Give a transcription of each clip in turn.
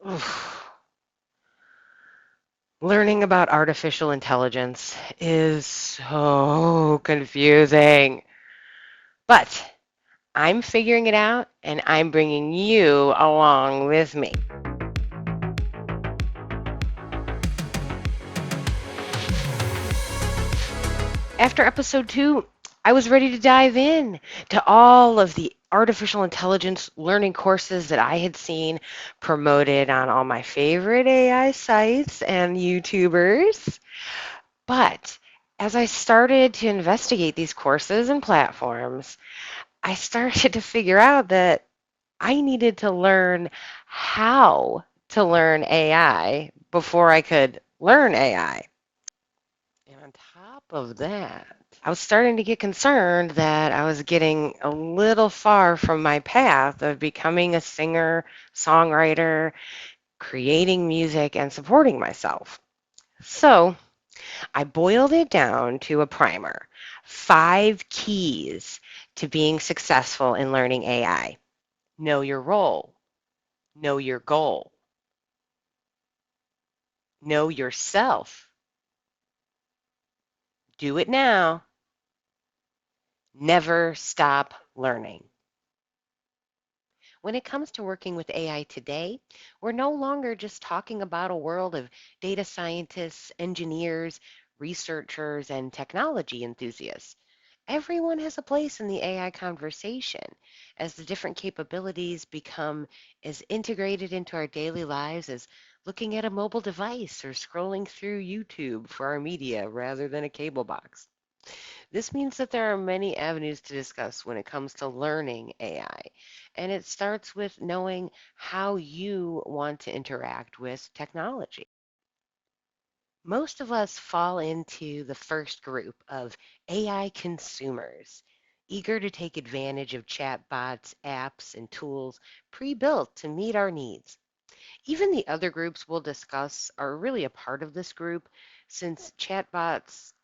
Oof. Learning about artificial intelligence is so confusing, but I'm figuring it out and I'm bringing you along with me. After episode 2, I was ready to dive in to all of the artificial intelligence learning courses that I had seen promoted on all my favorite AI sites and YouTubers. But as I started to investigate these courses and platforms, I started to figure out that I needed to learn how to learn AI before I could learn AI. And on top of that, I was starting to get concerned that I was getting a little far from my path of becoming a singer, songwriter, creating music, and supporting myself. So I boiled it down to a primer. 5 keys to being successful in learning AI. Know your role. Know your goal. Know yourself. Do it now. Never stop learning. When it comes to working with AI today, we're no longer just talking about a world of data scientists, engineers, researchers, and technology enthusiasts. Everyone has a place in the AI conversation as the different capabilities become as integrated into our daily lives as looking at a mobile device or scrolling through YouTube for our media rather than a cable box. This means that there are many avenues to discuss when it comes to learning AI, and it starts with knowing how you want to interact with technology. Most of us fall into the first group of AI consumers, eager to take advantage of chatbots, apps, and tools pre-built to meet our needs. Even the other groups we'll discuss are really a part of this group since chatbots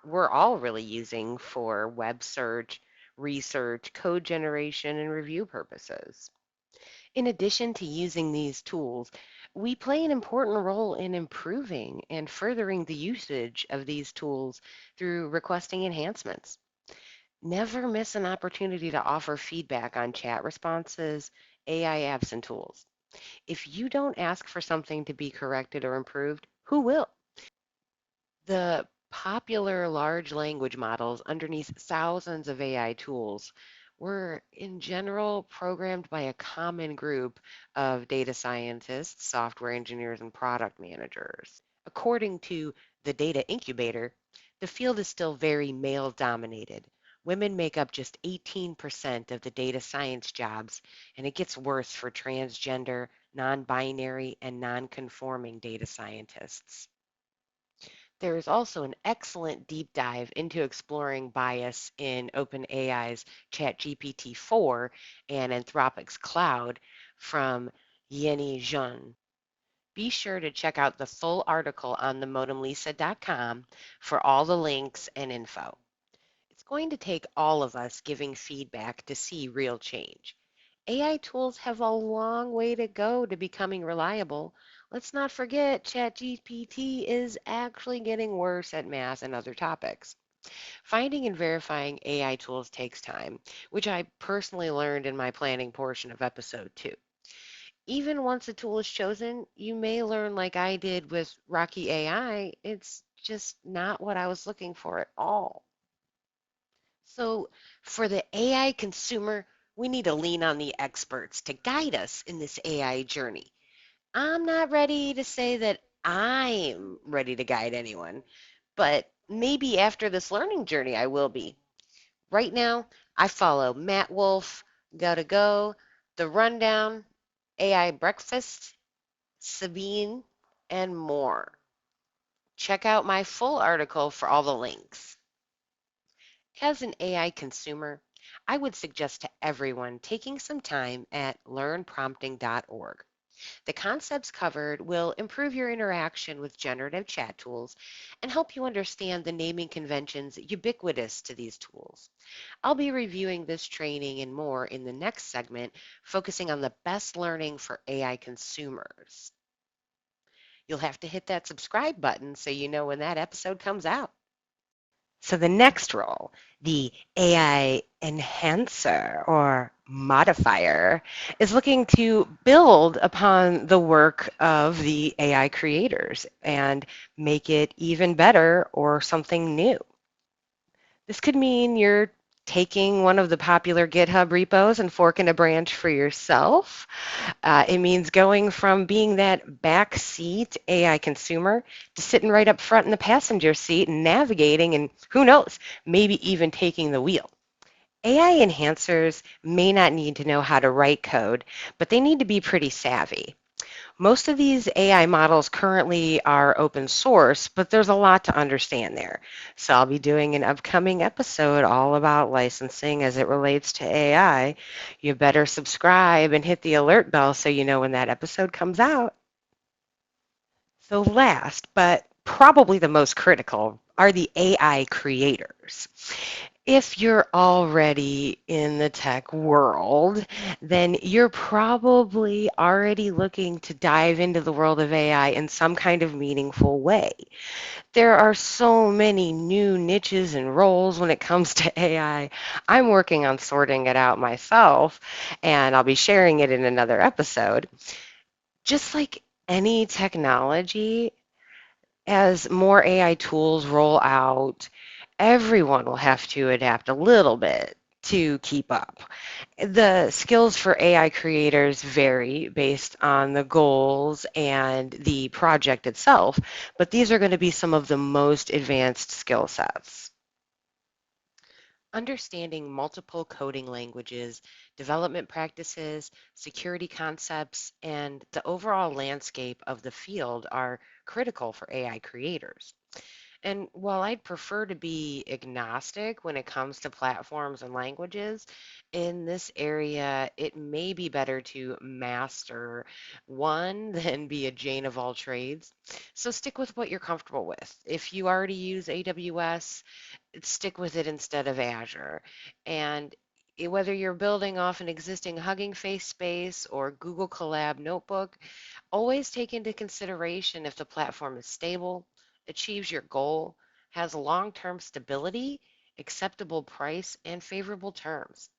we're all really using for web search, research, code generation, and review purposes. In addition to using these tools, we play an important role in improving and furthering the usage of these tools through requesting enhancements. Never miss an opportunity to offer feedback on chat responses, AI apps, and tools. If you don't ask for something to be corrected or improved, who will? The popular large language models underneath thousands of AI tools were, in general, programmed by a common group of data scientists, software engineers, and product managers. According to the Data Incubator, the field is still very male dominated. Women make up just 18% of the data science jobs, and it gets worse for transgender, non-binary, and non-conforming data scientists. There is also an excellent deep dive into exploring bias in OpenAI's ChatGPT-4 and Anthropic's Cloud from Yeni Zheng. Be sure to check out the full article on themodemlisa.com for all the links and info. It's going to take all of us giving feedback to see real change. AI tools have a long way to go to becoming reliable. Let's not forget ChatGPT is actually getting worse at math and other topics. Finding and verifying AI tools takes time, which I personally learned in my planning portion of episode 2. Even once a tool is chosen, you may learn like I did with Rocky AI, it's just not what I was looking for at all. So, for the AI consumer, we need to lean on the experts to guide us in this AI journey. I'm not ready to say that I'm ready to guide anyone, but maybe after this learning journey, I will be. Right now, I follow Matt Wolfe, GodaGo, The Rundown, AI Breakfast, Sabine, and more. Check out my full article for all the links. As an AI consumer, I would suggest to everyone taking some time at learnprompting.org. The concepts covered will improve your interaction with generative chat tools and help you understand the naming conventions ubiquitous to these tools. I'll be reviewing this training and more in the next segment, focusing on the best learning for AI consumers. You'll have to hit that subscribe button so you know when that episode comes out. So the next role, the AI enhancer or modifier, is looking to build upon the work of the AI creators and make it even better or something new. This could mean you're taking one of the popular GitHub repos and forking a branch for yourself. It means going from being that backseat AI consumer to sitting right up front in the passenger seat and navigating and who knows, maybe even taking the wheel. AI enhancers may not need to know how to write code, but they need to be pretty savvy. Most of these AI models currently are open source, but there's a lot to understand there. So I'll be doing an upcoming episode all about licensing as it relates to AI. You better subscribe and hit the alert bell so you know when that episode comes out. So last, but probably the most critical, are the AI creators. If you're already in the tech world, then you're probably already looking to dive into the world of AI in some kind of meaningful way. There are so many new niches and roles when it comes to AI. I'm working on sorting it out myself, and I'll be sharing it in another episode. Just like any technology, as more AI tools roll out, everyone will have to adapt a little bit to keep up. The skills for AI creators vary based on the goals and the project itself, but these are going to be some of the most advanced skill sets. Understanding multiple coding languages, development practices, security concepts, and the overall landscape of the field are critical for AI creators. And while I'd prefer to be agnostic when it comes to platforms and languages, in this area, it may be better to master one than be a Jane of all trades. So stick with what you're comfortable with. If you already use AWS, stick with it instead of Azure. And whether you're building off an existing Hugging Face space or Google Colab notebook, always take into consideration if the platform is stable, achieves your goal, has long-term stability, acceptable price, and favorable terms.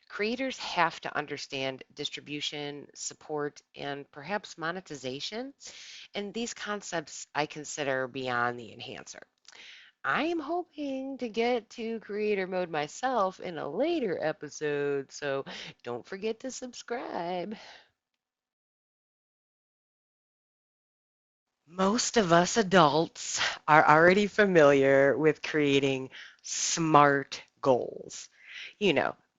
Creators have to understand distribution, support, and perhaps monetization, and these concepts I consider beyond the enhancer. I am hoping to get to creator mode myself in a later episode, so don't forget to subscribe. Most of us adults are already familiar with creating SMART goals.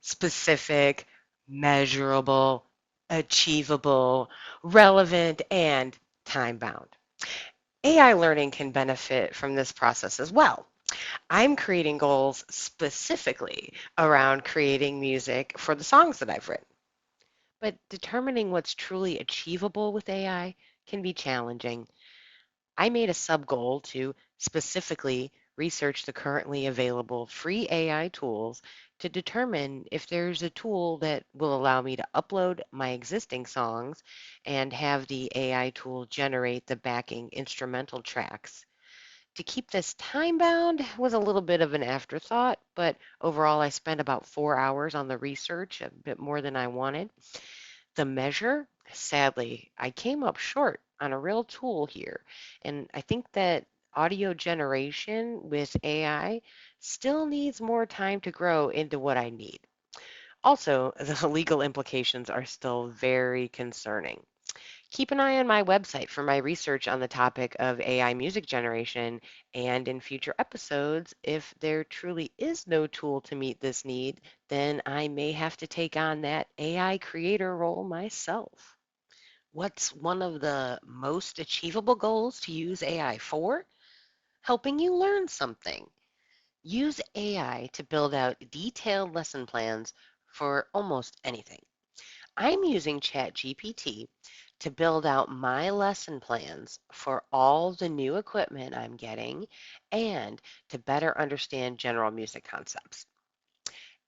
Specific, measurable, achievable, relevant, and time-bound. AI learning can benefit from this process as well. I'm creating goals specifically around creating music for the songs that I've written. But determining what's truly achievable with AI can be challenging. I made a sub-goal to specifically research the currently available free AI tools to determine if there's a tool that will allow me to upload my existing songs and have the AI tool generate the backing instrumental tracks. To keep this time bound was a little bit of an afterthought, but overall I spent about 4 hours on the research, a bit more than I wanted. The measure, sadly, I came up short on a real tool here. And I think that audio generation with AI still needs more time to grow into what I need. Also, the legal implications are still very concerning. Keep an eye on my website for my research on the topic of AI music generation, and in future episodes, if there truly is no tool to meet this need, then I may have to take on that AI creator role myself. What's one of the most achievable goals to use AI for? Helping you learn something. Use AI to build out detailed lesson plans for almost anything. I'm using ChatGPT to build out my lesson plans for all the new equipment I'm getting and to better understand general music concepts.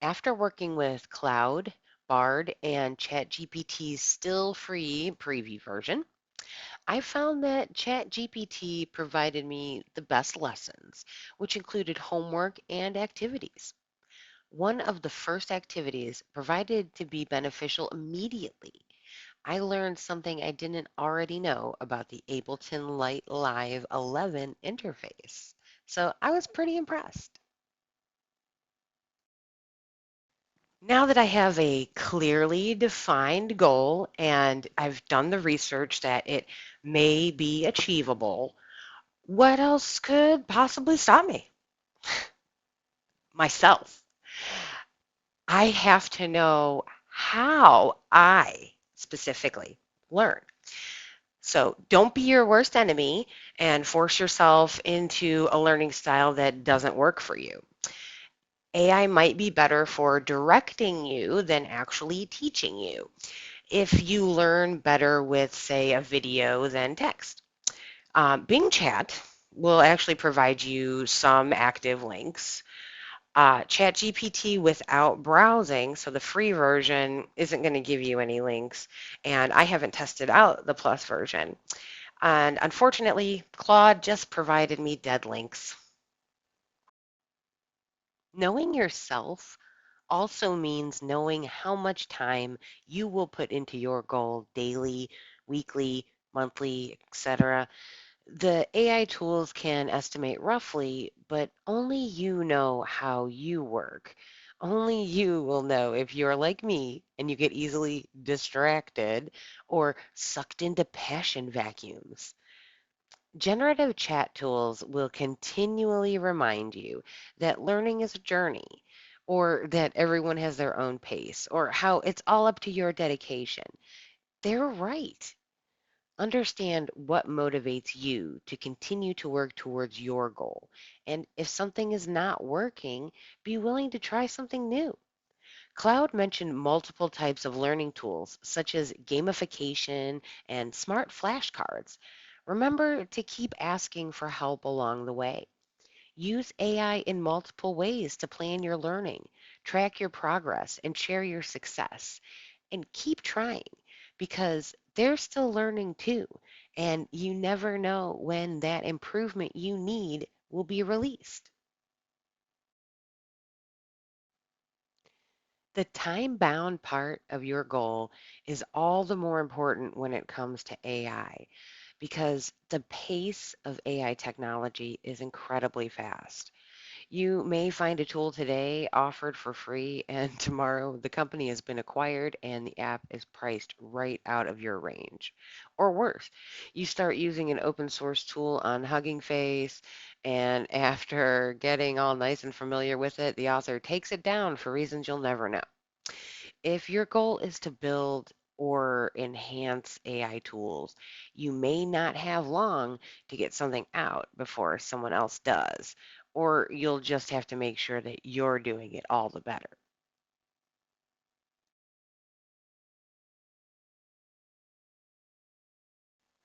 After working with Cloud, Bard, and ChatGPT's still free preview version, I found that ChatGPT provided me the best lessons, which included homework and activities. One of the first activities provided to be beneficial immediately. I learned something I didn't already know about the Ableton Light Live 11 interface. So I was pretty impressed. Now that I have a clearly defined goal and I've done the research that it may be achievable, what else could possibly stop me? Myself. I have to know how I specifically learn. So don't be your worst enemy and force yourself into a learning style that doesn't work for you. AI might be better for directing you than actually teaching you if you learn better with, say, a video than text. Bing Chat will actually provide you some active links. ChatGPT without browsing, so the free version isn't going to give you any links, and I haven't tested out the plus version. And unfortunately, Claude just provided me dead links. Knowing yourself also means knowing how much time you will put into your goal daily, weekly, monthly, etc. The AI tools can estimate roughly, but only you know how you work. Only you will know if you're like me and you get easily distracted or sucked into passion vacuums. Generative chat tools will continually remind you that learning is a journey, or that everyone has their own pace, or how it's all up to your dedication. They're right. Understand what motivates you to continue to work towards your goal. And if something is not working, be willing to try something new. Cloud mentioned multiple types of learning tools, such as gamification and smart flashcards. Remember to keep asking for help along the way. Use AI in multiple ways to plan your learning, track your progress, and share your success. And keep trying because they're still learning too. And you never know when that improvement you need will be released. The time-bound part of your goal is all the more important when it comes to AI because the pace of AI technology is incredibly fast. You may find a tool today offered for free, and tomorrow the company has been acquired and the app is priced right out of your range. Or worse, you start using an open source tool on Hugging Face, and after getting all nice and familiar with it, the author takes it down for reasons you'll never know. If your goal is to build or enhance AI tools, you may not have long to get something out before someone else does, or you'll just have to make sure that you're doing it all the better.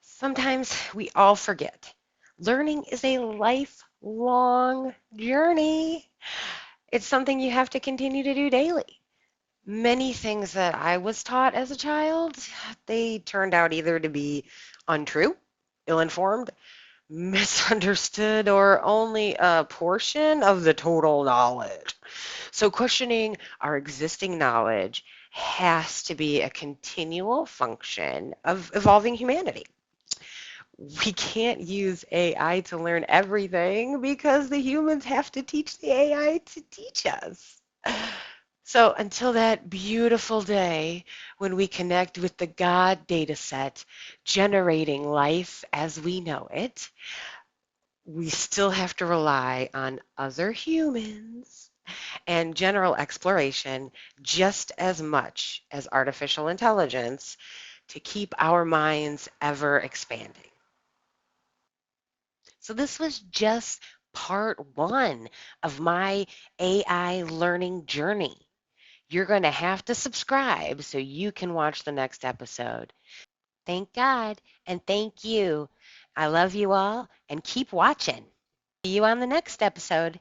Sometimes we all forget. Learning is a lifelong journey. It's something you have to continue to do daily. Many things that I was taught as a child, they turned out either to be untrue, ill-informed, misunderstood, or only a portion of the total knowledge. So questioning our existing knowledge has to be a continual function of evolving humanity. We can't use AI to learn everything because the humans have to teach the AI to teach us. So until that beautiful day when we connect with the God data set generating life as we know it, we still have to rely on other humans and general exploration just as much as artificial intelligence to keep our minds ever expanding. So this was just part one of my AI learning journey. You're going to have to subscribe so you can watch the next episode. Thank God. And thank you. I love you all and keep watching. See you on the next episode.